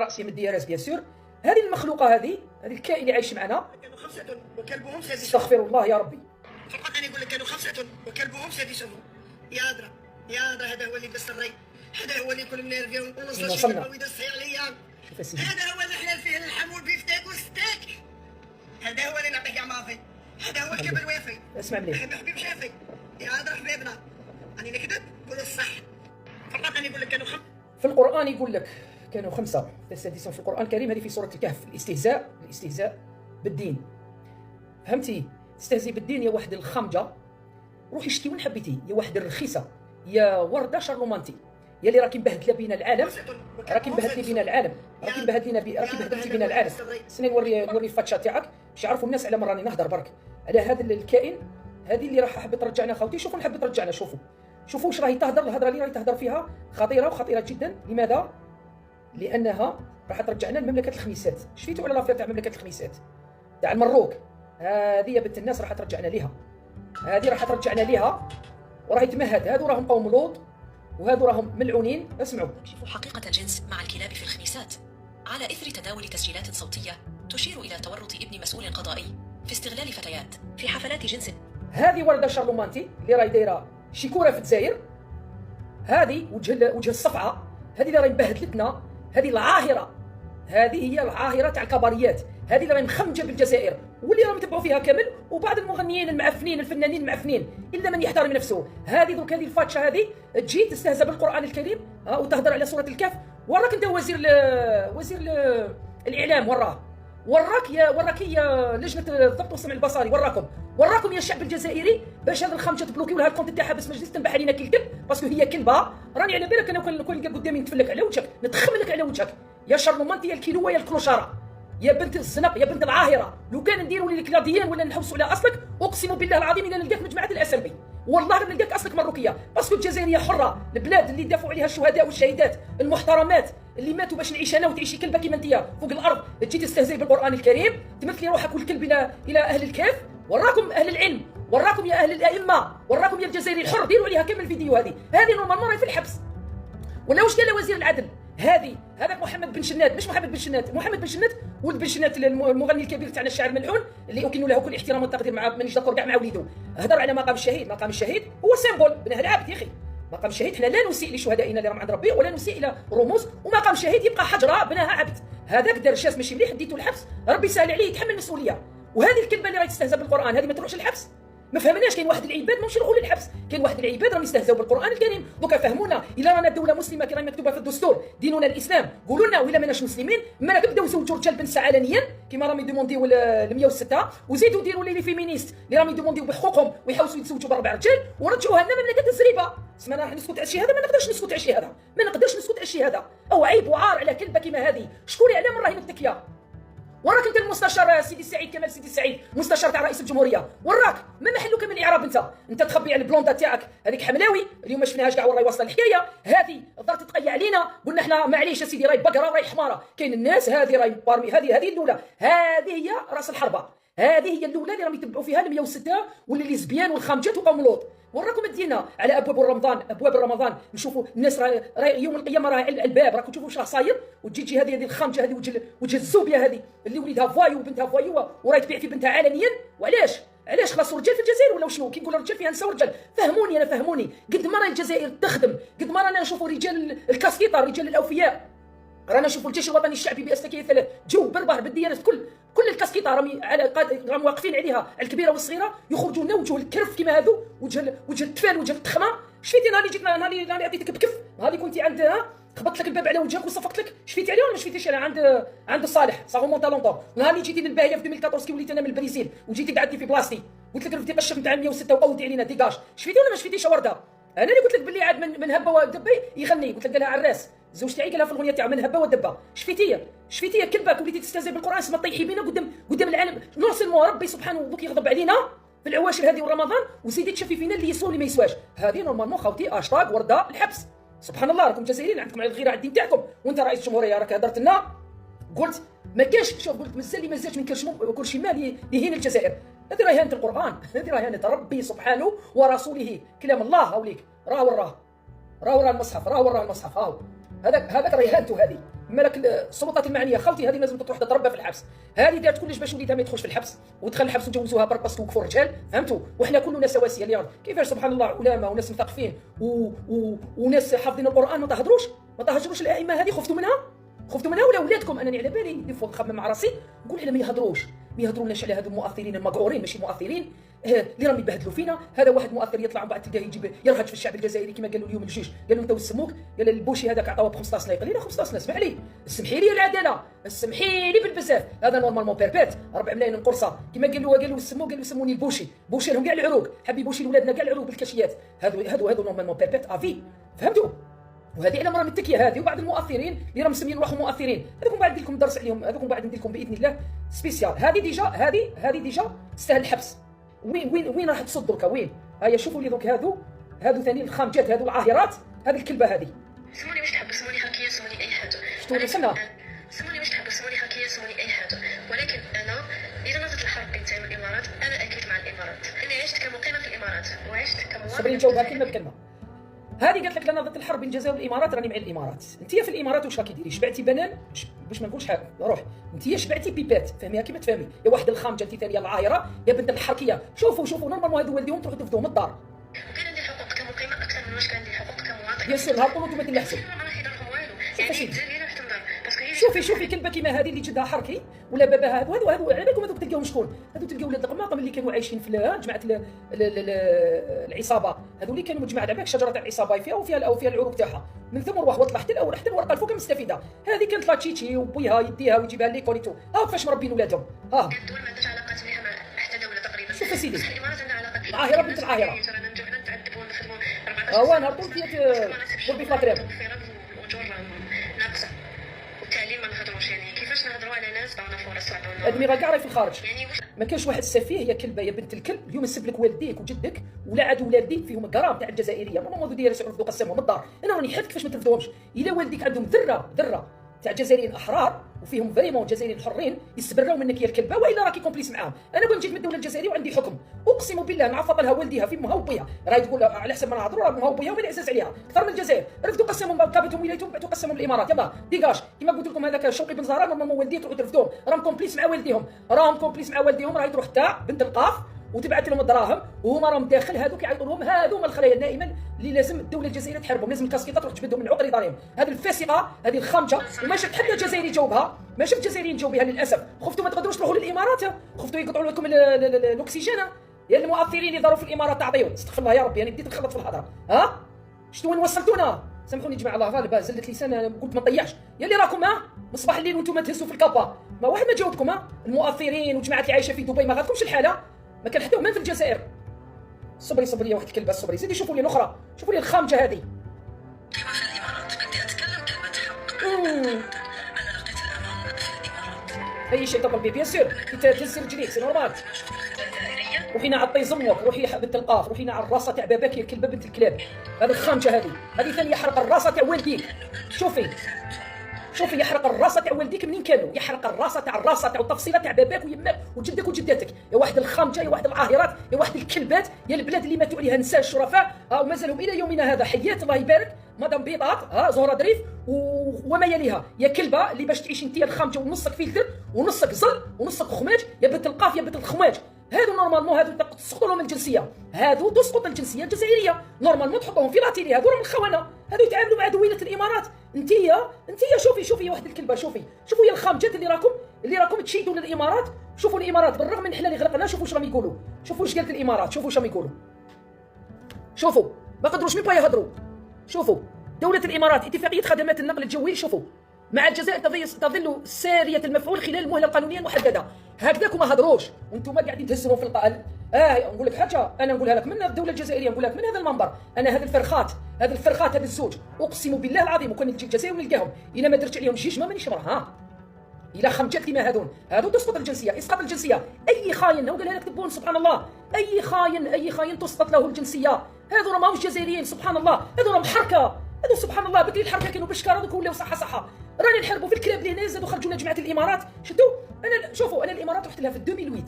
راسهم الديارات بيان سور. هذه المخلوقه هذه الكائن اللي عايش معنا كانوا 5 وكلبهم سادس. استغفر الله يا ربي. فقط انا نقول لك كانوا 5 وكلبهم سادسهم. يا درا يا درا، هذا هو اللي دس الري، هذا هو اللي كل منيرفي ونوصل شي ما ويدس عليا. هذا هو اللي حلال فيه الحمول بيفتاك وستاك. هذا هو اللي نعطيك يا مافي، هذا هو الكبر الوافي. اسمع مليح حبيب شافي يا درا حبيبنا، راني نكذب قول الصح. فقط انا نقول لك كانوا في القرآن يقول لك كانوا 5 سادسهم في القرآن الكريم. هذه في سورة الكهف. الاستهزاء بالدين، فهمتي؟ تستهزئ بالدين يا واحد الخمجة، روحي اشتي وين حبيتي، يا واحد الرخيصة، يا وردة شارلومانتي، يا اللي راكي مبهدله بينا العالم، راكي مبهدلي بينا العالم، راكي بهدلتي بينا العالم. سني نوري الفاتشة تاعك باش يعرفوا الناس على ما راني نهضر برك على هذا الكائن. هذه اللي راح حب ترجعنا خوتي. شوفوا نحب ترجعنا. شوفوا واش راهي تهضر. الهضره اللي راهي تهضر فيها خطيره وخطيره جدا. لماذا؟ لانها راح ترجعنا لمملكه الخميسات. شفيتوا على لافير تاع مملكه الخميسات تاع المروك؟ هذه يا بنت الناس راح ترجعنا ليها. هذه راح ترجعنا ليها وراهي تمهد. هذو راهم قوم لوط وهذو راهم ملعونين. اسمعوا. نكشف حقيقة الجنس مع الكلاب في الخميسات على إثر تداول تسجيلات صوتية تشير إلى تورط ابن مسؤول قضائي في استغلال فتيات في حفلات جنس. هذه وردة شارلومانتي اللي راهي دايره شيكوره في الجزائر. هذه وجه الصفعه. هذه اللي راهي مبهدلتنا. هذه العاهره. هذه هي العاهره تاع الكباريات. هذه اللي راهي مخمجه بالجزائر واللي راهم يتبعوا فيها كامل، وبعض المغنيين المعفنين الفنانين المعفنين الا من يحترم نفسه. هذه دوك هذه الفاتشه هذه تجي تستهزأ بالقران الكريم وتهضر على سوره الكهف. وراك انت وزير الاعلام، وراك يا لجنه الضبط والسمع البصري، وراكم يا الشعب الجزائري باش هذا الخمجه تبلوكيو لها الكونت تاعها باش مجلس تنبح علينا كي الكلب باسكو هي كلبه. راني على بالك انا كون نلقى قدامي نتفلك على وجهك، نتخم لك على وجهك يا شارلومانتي، يا الكيلوه، يا الكلوشاره، يا بنت الزنق، يا بنت العاهره. لو كان نديروا لك كلاديان ولا نحوسوا على اصلك، اقسم بالله العظيم الا نلقاك مجمعه الاسمبي. والله نلقاك اصلك مروكيه باسكو الجزائريه حره، البلاد اللي دافعوا عليها الشهداء والشهيدات المحترمات اللي ماتوا باش نعيش انا وتعيشي كلبه كيما انت فوق الارض. تجي تستهزئ بالقران الكريم، تمثلي روحك والكلب الى اهل الكهف. وراكم اهل العلم، وراكم يا اهل الائمه، وراكم يا الجزائري الحر، ديروا عليها كامل الفيديو. هذه نورمالمون راهي في الحبس. ولا واش قال وزير العدل؟ هذاك محمد بن شناد، مش محمد بن شناد ولد بن شناد المغني الكبير تاعنا الشاعر الملعون اللي اكن له كل احترام والتقدير مع مانيش ذكر كاع مع وليدو. هضر على مقام الشهيد هو سيمبول بن العابد يا اخي. مقام الشهيد حنا لا نسيء لشهدائنا اللي راهم عند ربي ولا نسيء الى رموز، ومقام الشهيد يبقى حجره بناها عبد. هذاك دار شاس ماشي مليح، ديتو الحبس، ربي سهل عليه يتحمل المسؤوليه. وهذه الكلمه اللي راهي تستهزأ بالقران هذه ما تروحش الحبس. ما فهمناش. كاين واحد العباد ماشي يروحوا للحبس، كاين واحد العباد راهم يستهزئوا بالقران الكريم. دوكا فهمونا الا رانا دوله مسلمه كي راهي مكتوبه في الدستور ديننا الاسلام، قولوا لنا ولا ماناش مسلمين ما نبداو نزوجوا رجال بنساء علنيا كيما راهم يدومونديو ال 106، وزيدوا ديروا لي فيمينيست اللي راهم يدومونديو بحقوقهم ويحاولوا يتزوجوا باربع رجال ورجعوها لنا مملكه الزريبه. اسمنا راح نسكت على الشيء هذا؟ ما نقدرش نسكت على الشيء هذا، او عيب وعار على كلبه كيما هذه. شكون يعلم راهي متكيه؟ وراك انت المستشار سيدي سعيد كمال سيدي سعيد، مستشار تاع رئيس الجمهوريه، وراك ما محلك من الاعراب؟ انت تخبي على البلوندا تاعك هذيك حملاوي. اليوم ما شفناهاش كاع وراي واصله الحكايه هذه. ضرت تقيا علينا، قلنا احنا معليش يا سيدي راهي بقره وراهي حماره. كاين الناس هذه راهي بارمي، هذه الاولى، هذه هي راس الحربه، هذه هي الاولى اللي راهم يتبعوا فيها ال 106 واللي ليزبيان والخمجات وقوم لوط. وراكم دينا على ابواب رمضان نشوفوا الناس راهي يوم القيامه راهي على الباب. راكم تشوفوا واش راه صاير، وتجي هذه الخمجه هذه وجه الزوبيه هذه اللي وليدها فايو وبنتها فايو وراهي تبيع في بنتها علنيا. علاش خلاص رجال في الجزائر ولا شنو؟ كي نقول رجال فيها نساء ورجال. فهموني قد ما راهي الجزائر تخدم، قد ما رانا نشوفوا رجال الكاسكيطه، رجال الاوفياء، رانا نشوفوا الجيش الوطني الشعبي باسلكيه ثلاث، جو بربر بالديانات، كل الكاسكيطه راهم واقفين عليها الكبيره والصغيره، يخرجوا لنا وجه الكرف كيما هذو، وجه التفال، وجه التخمه. شفيتي نهار اللي جيت نهار عطيتك بكف، نهار اللي كنتي عندها خبطت لك الباب على وجهك وصفقت لك، شفيتي عليه ولا ما شفيتيش؟ انا عند صالح صا مون طالونطون. نهار اللي جيتي للباهيه في 2014 كي وليت انا من البريزيل وجيتي قعدتي في بلاصتي، قلت لك رفدي قشف نتاع 106 وقودي علينا ديكاج، شفيتي ولا ما شفيتيش ورده؟ انا اللي قلت لك باللي عاد من هبه ودبه يغني، قلت لك قالها عراس زوج تاعي قالها في الاغنيه تاعو من هبه ودبه. شفيتي يا كلبه وليتي تستهزئ بالقران، اسمها طيحي بينا قدام العالم. نورسلمون ربي سبحانه دوك يغضب علينا في العواشر هذه ورمضان، وزيدي تشوفي فينا اللي يسوى اللي ما يسواش. هذه نورمالمون خوتي اشطاق ورده الحبس. سبحان الله راكم جزائريين عندكم على الغيره على الدين تاعكم، وانت رئيس الجمهوريه راك هضرت لنا قلت ما كاش، شوف قلت مازال اللي مازالش من كرشي مال يهين الجزائر. هذه راهي هانه القران، هذه راهي هانه ربي سبحانه ورسوله، كلام الله هاوليك راه المصحف، راه المصحف هاو هذاك راهي هانته. هذه مالك السلطات المعنيه خاوتي هذه لازم تروح تضربها في الحبس. هذه دارت كلش باش وليدها ما يدخلش في الحبس، ودخل الحبس وجوزوها برك باسكو كفر رجال، فهمتوا؟ وحنا كلنا سواسيه اليوم. كيفاش سبحان الله علماء وناس مثقفين وناس حافظين القران ما تهجروش الائمه هذه؟ خفتوا منها ولا ولادكم؟ انني على بالي ديفو نخمم مع راسي نقول على ما يهضروناش على هذو المؤثرين المقعورين، ماشي مؤثرين اللي راهم يبهدلوا فينا. هذا واحد مؤثر يطلع ومن بعد تلقاه يجيب يرهج في الشعب الجزائري كما قالوا اليوم الجيش، قالوا انت وسموك، قال البوشي هذاك عطاوه ب 15 سنه، قال لي لا 15 سنه اسمح لي، اسمحي لي العداله، اسمحي لي بالبزاف، هذا نورمالمون بيربيت 4 ملايين قرصه كما قالوا سموني البوشي، بوشي لهم كاع العروق، حب يبوشي لولادنا كاع العروق بالكاشيات، هذو نورمالمون بيربيت افي، فهمتوا؟ وهذه على مرة متكيه هذه. وبعض المؤثرين اللي راهم مسميين روحهم مؤثرين، هذوكم بعد ندير لكم درس عليهم، هذوكم بعد ندير لكم باذن الله سبيسيال. هذه ديجا تستاهل الحبس. وين راح تصد دركا؟ وين؟ هيا شوفوا لي دوك هذو ثاني الخامجات، هذو العاهرات، هذه الكلبه هذه. سموني واش تحبوا، سموني حركيه، سموني اي حاجه. شتو وصلنا؟ سموني واش تحبوا، سموني حركيه، سموني اي حاجه، ولكن انا اذا نظرت الحرب بين الامارات انا اكيد مع الامارات. انا عشت كمقيمه في الامارات وعشت كمواطنه. صبري نجاوبها كلمه بكلمه. هذه قالت لك لا نظرت الحرب بين الجزائر والامارات راني مع الامارات. انت في الامارات واش راكي ديري؟ شبعتي بنان باش ما نقولش حاجه، روح انت شبعتي بيبات، فهميها كيما تفهمي. يا واحد الخامجه انت ثانيه العايره يا بنت الحركيه. شوفوا نورمالمون هذو والديهم تروحوا تفدوهم الدار. وكان عندي الحقوق كمقيمه اكثر من واش كان عندي الحقوق كمواطن. بيان سور هبطوا وانتم ما ديروا حسب. شوفي كلبه كيما هذه اللي جدها حركي ولا باباها هذو على بالكم هذوك تلقاوهم شكون؟ هذو تلقاو ولاد القماقم اللي كانوا عايشين في جماعه العصابه، هذو اللي كانوا مجموعه على بالك شجره تاع العصابه فيها وفيها العروق تاعها، من ثم روح وطلع حتى الورقه الفوق مستفيده. هذه كانت لا تشيتشي وبويها يديها ويجيبها ليكوليتو، ها كيفاش مربين ولادهم. ها الدول ما عندهاش علاقات مليحه مع حتى دوله تقريبا. شوف سيدي الامارات عندها علاقات العاهره بنت العاهره. رانا نتعذبوا ونخدموا 14 ها نهبطوا في فاتريم واجور ناقصه، والتعليم ما نهضروش. يعني كيفاش نهضروا على ناس باعونا فرص وعطونا ادمي راه كاع في الخارج. يعني ما كانش واحد سفيه يا كلبه يا بنت الكلب اليوم نسب لك والديك وجدك ولا عاد ولاديك فيهم الكرام تاع الجزائريه، ماما ديال يرفدوا قسمهم الدار. انا راني حلت كيفاش ما ترفدوهمش. الا والديك عندهم ذره تاع جزائريين احرار وفيهم فريمون جزائريين حرين يستبراو منك يا الكلبه، والا راكي كومبليس معاهم. انا كون جيت من الدوله الجزائريه وعندي حكم اقسم بالله نعفط لها والديها في امها وبيها، راهي تقول على حسب ما نهضروا راه امها وبيها وما العزاز عليها اكثر من الجزائر. رفدوا قسمهم قابلتهم ولايتهم بعثوا قسمهم الامارات. يلا ديغاج كيما قلت لكم هذاك شوقي بن زهران ماما والديه تروحوا ترفدوهم، راهم كومبليس مع والديهم، راهي تروح تاع بنت القاف وتبعث لهم الدراهم وهما راهم داخل هذوك يعيطوا لهم هذوما الخلايا النائمه اللي لازم الدوله الجزائريه تحاربهم، لازم الكاسكيطه تروح تجبدهم من عقر دارهم. هذه الفاسقه هذه الخامجه وما شفت حتى جزائري يجاوبها، ما شفت جزائري يجاوبها للاسف. خفتوا ما تقدروش تروحوا للامارات، خفتوا يقطعوا لكم الاكسجين يا المؤثرين اللي داروا في الامارات تعطيون. استغفر الله يا ربي انا بديت نخلط في الهضره. ها شتو وين وصلتونا؟ سامحوني جماعه الله غالب زلت لسان قلت ما نطيحش. يا اللي راكم مصباح الليل وانتم تهزوا في الكابا، ما واحد ما جاوبكم. المؤثرين وجماعه اللي عايشه في دبي ما غاتكمش الحاله، ما كان حتى من في الجزائر. صبري يا واحد الكلبه صبري. زيدي شوفوا لي الاخرى، شوفوا لي الخامجه هذه. كما في الامارات بدي اتكلم كلمه حق. انا لقيت الامان في الامارات. اي شيء تطلبي بيان سور تهز رجليك سي نورمال. روحينا على طي زمك، روحي بنت القاف، روحينا على الراسه تاع باباك يا الكلبه بنت الكلاب. هذه الخامجه هذه ثاني يحرق الراسه تاع والديك. شوفي يحرق الراسه تاع والديك منين كانوا، يحرق الراسه تاع التفصيله تاع باباك ويماك وجدك وجداتك. يا واحد الخامجه يا واحد العاهرات يا واحد الكلبات يا البلاد اللي ماتوا عليها نساء الشرفاء ومازالهم الى يومنا هذا حيات الله يبارك مدام بيضات زهره دريف وما يليها. يا كلبه اللي باش تعيش انت الخامجه ونصك فلتر ونصك زل ونصك خماج يا بنت القاف يا بنت الخماج. هادو نورمالمون هادو تسقط لهم الجنسيه، هادو تسقط الجنسيه الجزائريه نورمالمون تحطهم في لاتيلي. هادو راهم الخونه، هادو يتعاملوا مع دويله الامارات. انتيا شوفي يا واحد الكلبه شوفوا يا الخامجات اللي راكم تشيدوا للامارات. شوفوا الامارات بالرغم من حنا اللي غرقنا، شوفوا واش راهم يقولوا، شوفوا واش قالت الامارات، شوفوا واش راهم يقولوا، شوفوا ما قدروش مين با يهضروا. شوفوا دوله الامارات اتفاقيه خدمات النقل الجوي، شوفوا مع الجزائر تظل ساريه المفعول خلال المهله القانونيه المحدده. هكذاكم ما هضروش وانتم قاعدين تهزروا في القال. نقول لك حاجه انا نقولها لك من الدوله الجزائريه، نقول لك من هذا المنبر، انا هذه الفرخات هذا الزوج اقسم بالله العظيم وكان نجي الجزائر ونلقاهم الا ما درتش عليهم جيج ما مانيش مرها. الا خمجات كيما هادو تسقط الجنسيه، اسقاط الجنسيه. اي خاين هو قالها لك تبون سبحان الله، اي خاين تسقط له الجنسيه. هادو راه ماهوش جزائريين سبحان الله، هادو راهم حركه، هادو سبحان الله بكري الحركه كانوا بشكار هذوك ولاو صحه. راني نحاربوا في الكلاب اللي هنا زادوا خرجوا لنا جماعه الامارات. شفتوا انا الامارات رحت لها في 2008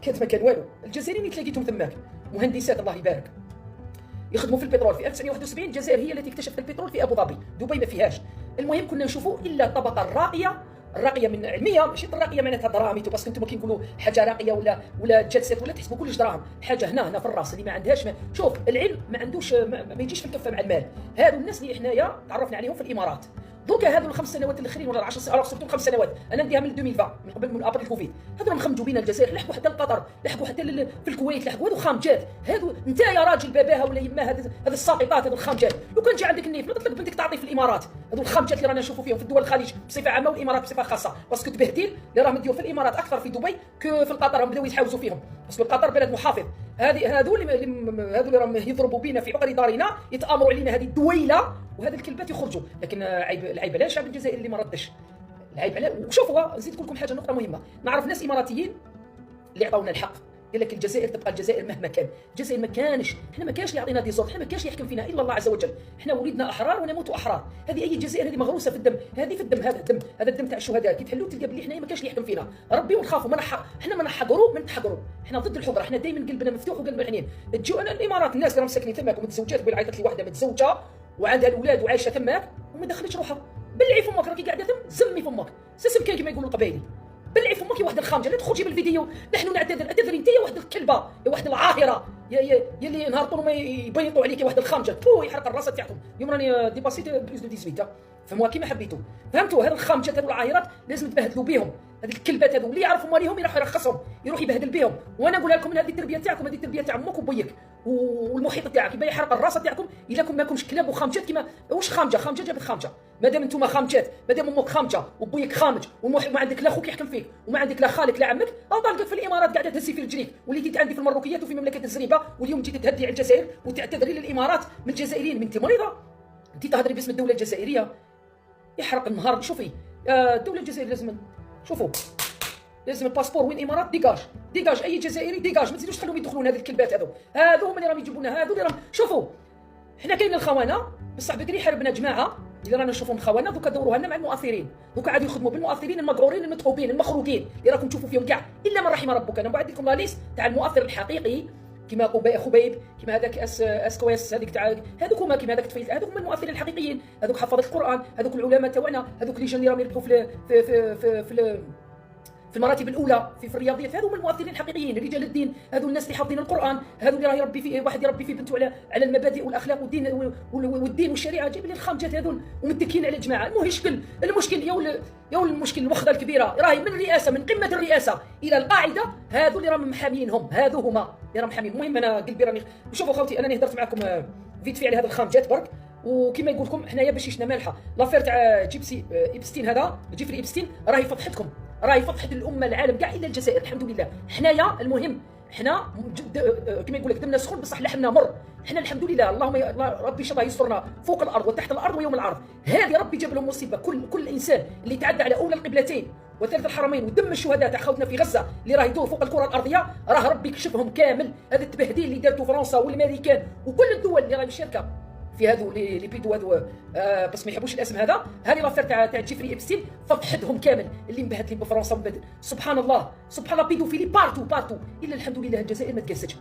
كانت ما كان والو. الجزائريين تلاقيتهم ثماك مهندسات الله يبارك يخدموا في البترول. في 1971 الجزائر هي التي اكتشفت البترول في ابو ظبي، دبي ما فيهاش. المهم كنا نشوفوا الا الطبقه الراقيه من علميه، ماشي الراقيه معناتها دراميتو، باسكو انتم كيقولوا حاجه راقيه ولا جلسات ولا تحسبوا كلش دراهم، حاجه هنا في الراس اللي ما عندهاش شوف العلم ما عندوش ما يجيش في الكفه مع المال. هادو الناس اللي حنايا تعرفنا عليهم في الامارات دوكا، هادو ال5 سنوات الاخرين ولا 10 سنوات، صرتوا 5 سنوات، انا نديها من 2020 من قبل من ابر الكوفيد، هادو راهم خمجوا بينا الجزائر، لحقوا حتى لقطر، لحقوا حتى في الكويت، لحقوا هادو خامجات، هادو انت يا راجل باباها ولا يماها هاد الساقطات، هادو الخامجات، لو كان جا عندك النيف ما طلق بنتك تعطي في الامارات، هادو الخامجات اللي رانا نشوفوا فيهم في الدول الخليج بصفه عامه والامارات بصفه خاصه، باسكو تبهديل اللي راهم يديروا في الامارات اكثر في دبي كو في القطر، راهم بداو يتحاوزوا فيهم، باسكو القطر بلد محافظ، هادو اللي راهم يضربوا بينا في عقر دارنا، يتامروا علينا هذه الدويله وهذه الكلبات يخرجوا، لكن العيب على الشعب الجزائري اللي ما ردش، العيب على. وشوفوا نزيد نقول لكم حاجه نقطه مهمه، نعرف ناس اماراتيين اللي عطاونا الحق، قال لك الجزائر تبقى الجزائر مهما كان، الجزائر ما كانش، احنا ما كانش اللي يعطينا دي زور، احنا ما كانش يحكم فينا الا الله عز وجل، احنا ولدنا احرار ونموت احرار، هذه اي الجزائر هذه مغروسه في الدم، هذه في الدم، هذا الدم تاع الشهداء، كي تحلوا تلقى بلي حنايا ما كانش اللي يحكم فينا، ربي ونخافوا احنا ما نحقروا ما نتحقروا، احنا ضد الحقره، احنا دائما قلبنا مفتوح وقلبنا حنين، تجوا انا الامارات الناس اللي راهم ساكنين تماك ومتزوجات، بين عيطت لي واحده متزوجه وعندها الاولاد وعايشه تماك وما دخلتش روحها، بلعي فمك راكي قاعده ثم زمي فمك، سسم كاين كما يقولوا القبايلي، بلعي فمك يا واحد الخامجه، لا تخرجي بالفيديو، نحن نعتذر، اعتذري انت يا واحد الكلبه، يا واحد العاهره، يا اللي نهار طول ما يبيطوا عليك يا واحد الخامجه، يحرق الراس تاعكم، اليوم راني ديباسيت بلوس دو 18 فهموها كيما حبيتوا، فهمتوا؟ هاد الخامجات هادو العاهرات لازم تبهدلوا بهم، هاد الكلبات هادو اللي يعرفوا ماليهم يروح يرخصهم، يروح يبهدل بهم، وانا نقولها لكم من هذه التربيه تاعكم، هذه التربيه تاع امك وبيك والمحيط تاعك، يبقى يحرق الراس تاعكم الا كون ماكمش كلاب وخامجات كيما واش خامجه جابت خامجه، مادام انتم خامجات، مادام امك خامجه وبويك خامج وما عندك لا خوك يحكم فيك وما عندك لا خالك لا عمك، او طالقك في الامارات قاعده تهزي في رجليك، وليتي عندي في المروكيات وفي مملكه الزريبه، واليوم جيتي تهدي على الجزائر وتعتذري للامارات من الجزائريين، من انت مريضه، انت تهضري باسم الدوله الجزائريه، يحرق النهار. شوفي الدوله الجزائريه لازم شوفوا لازم الباسبور وين الامارات ديجاج اي جزائري ديجاج، ما تزيدوش تخلوهم يدخلون هذه الكلبات هذو هما اللي راهم يجيبوا لنا، هذو اللي راهم شوفوا حنا كاين الخونه بصح بكري حاربنا جماعه اللي رانا نشوفهم خونه، دوكا دوروها لنا مع المؤثرين، دوكا عاد يخدموا بالمؤثرين المقعورين المتعوبين المخروقين اللي راكم تشوفوا فيهم كاع الا من رحم ربك. انا بعد لكم لا ليست تاع المؤثر الحقيقي كما خبيب، كما هذاك اسكواس هذيك تاع هذوك هما، كما هذاك تفيل، هذوك هما المؤثرين الحقيقيين، هذوك حفظة القران، هذوك العلماء تاعنا، هذوك اللي جايين راهم يربحوا في المراتب الاولى في الرياضيات، هذو هما المؤثرين الحقيقيين، رجال الدين، هذو الناس اللي حافظين القران، هذو اللي راه يربي فيه واحد يربي فيه بنته على المبادئ والاخلاق والدين والشريعه، جايب لي الخامجات هذول ومتكين على الجماعه. المشكل يا المشكل الوخذه الكبيره راهي من الرئاسه، من قمه الرئاسه الى القاعده، هذو اللي راهم محامينهم، هذو هما اللي راهم محامين. المهم انا قلبي راني شوفوا خوتي، انا هضرت معكم فيت في على هذه الخامجات برك، وكما يقول لكم حنايا باش يشنا مالحه لافير تاع جيبسي ايبستين، هذا جيفري ايبستين راهي فضحتكم، راهي فضحت الامه العالم كاع الا الجزائر. الحمد لله حنايا المهم حنا كما يقول لك دمنا سخون بصح لحمنا مر، حنا الحمد لله اللهم ربي ان شاء الله يسترنا فوق الارض وتحت الارض ويوم العرض، هذه ربي جاب لهم مصيبه. كل انسان اللي تعدى على اولى القبلتين وثالث الحرمين ودم الشهداء تاع خوتنا في غزه اللي راه يدور فوق الكره الارضيه، راه ربي كشفهم كامل. هذا التبهديل اللي دارته فرنسا والامريكان وكل الدول اللي راهي مشاركه في هذو لي بيدو هذو بس ما يحبوش الاسم هذه لافير تاع جيفري ايبستين فضحتهم كامل، اللي مبهدلين بفرنسا سبحان الله بيدوفيلي بارتو الا الحمد لله الجزائر ما تقزتش.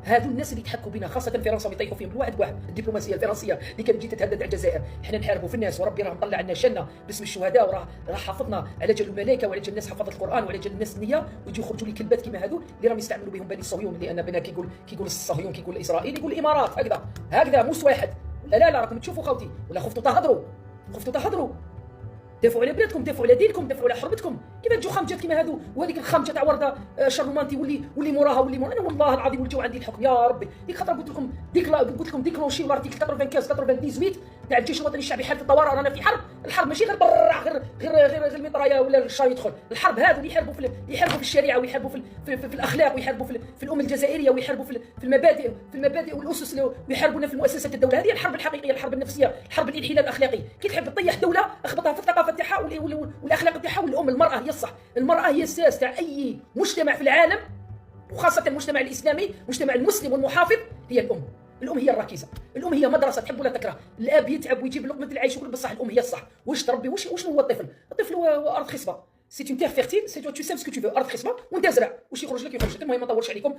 هذو الناس اللي يتحكوا بنا خاصه فرنسا ويطيحوا فيهم الواحد بواحد، الدبلوماسيه الفرنسيه اللي كانت تجي تتهدد على الجزائر، حنا نحاربوا في الناس وربي راه مطلع لنا شنا باسم الشهداء، وراه حافظنا على جل الملائكه وعلى جل الناس حفظت القران وعلى جل الناس النيه، ويجوا يخرجوا لي كلبات كيما هذو اللي راهم يستعملوا بهم بني الصهيون، لان بنا كيقول الصهيون كيقول اسرائيل يقول الامارات، هكذا موس واحد. لا راكم تشوفوا خوتي ولا خفتوا تهضروا دافعوا على بلادكم، دافعوا على دينكم، دافعوا على حرمتكم. كيما تجوا خمجات كيما هذو وهذيك الخمجه تاع ورده شرمانتي واللي موراها انا والله العظيم ولجوا عندي الحكم يا ربي. ديك خاطر قلت لكم ديكلونشي الارتيكل 95 تاع الجيش الوطني الشعبي حاله الطوارئ، رانا في حرب. الحرب ماشي غير برا غير المطريه ولا الشاي يدخل، الحرب هذو اللي يحاربوا في الشريعه ويحاربوا في الاخلاق ويحاربوا في الامه الجزائريه ويحاربوا في المبادئ والاسس ويحاربونا في المؤسسات الدوله. هذه الحرب الحقيقيه، الحرب النفسيه، الحرب الانحلال الاخلاقي. كي تحب تطيح دوله اخبطها في الثقافه تاعها والاخلاق تاعها والام. المراه هي الصح، المراه هي الساس تاع اي مجتمع في العالم، وخاصه المجتمع الاسلامي، المجتمع المسلم والمحافظ. هي الام هي الركيزه، الام هي مدرسه تحب ولا تكره. الاب يتعب ويجيب لقمه العيش وكل، بصح الام هي الصح. واش تربي واش هو الطفل هو ارض خصبه، سي اون تير فيرتيل، سي تو سيم سكو تو فو، ارض خصبه وانت زرع واش يخرج لك. المهم ما نطولش عليكم.